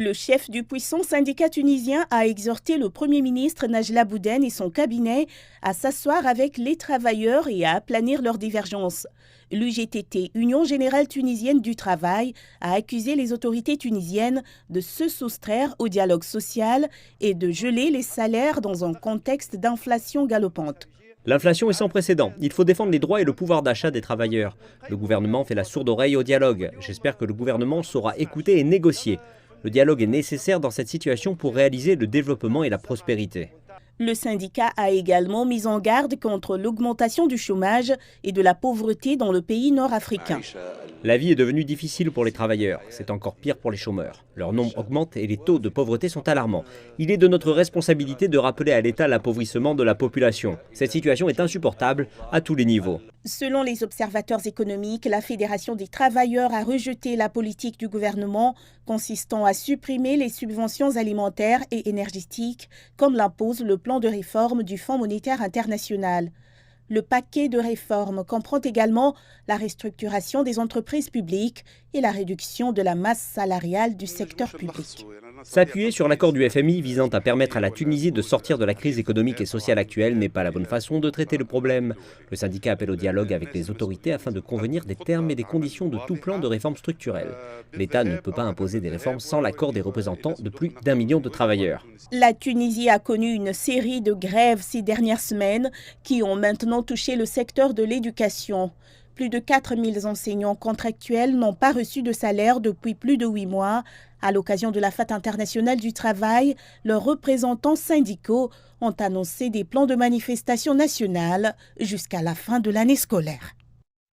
Le chef du puissant syndicat tunisien a exhorté le Premier ministre Najla Bouden et son cabinet à s'asseoir avec les travailleurs et à aplanir leurs divergences. L'UGTT, Union générale tunisienne du travail, a accusé les autorités tunisiennes de se soustraire au dialogue social et de geler les salaires dans un contexte d'inflation galopante. L'inflation est sans précédent. Il faut défendre les droits et le pouvoir d'achat des travailleurs. Le gouvernement fait la sourde oreille au dialogue. J'espère que le gouvernement saura écouter et négocier. Le dialogue est nécessaire dans cette situation pour réaliser le développement et la prospérité. Le syndicat a également mis en garde contre l'augmentation du chômage et de la pauvreté dans le pays nord-africain. La vie est devenue difficile pour les travailleurs. C'est encore pire pour les chômeurs. Leur nombre augmente et les taux de pauvreté sont alarmants. Il est de notre responsabilité de rappeler à l'État l'appauvrissement de la population. Cette situation est insupportable à tous les niveaux. Selon les observateurs économiques, la Fédération des travailleurs a rejeté la politique du gouvernement consistant à supprimer les subventions alimentaires et énergétiques, comme l'impose le plan de réforme du Fonds monétaire international. Le paquet de réformes comprend également la restructuration des entreprises publiques et la réduction de la masse salariale du secteur public. S'appuyer sur l'accord du FMI visant à permettre à la Tunisie de sortir de la crise économique et sociale actuelle n'est pas la bonne façon de traiter le problème. Le syndicat appelle au dialogue avec les autorités afin de convenir des termes et des conditions de tout plan de réforme structurelle. L'État ne peut pas imposer des réformes sans l'accord des représentants de plus d'1 million de travailleurs. La Tunisie a connu une série de grèves ces dernières semaines qui ont maintenant touché le secteur de l'éducation. Plus de 4000 enseignants contractuels n'ont pas reçu de salaire depuis plus de 8 mois. À l'occasion de la Fête internationale du travail, leurs représentants syndicaux ont annoncé des plans de manifestation nationale jusqu'à la fin de l'année scolaire.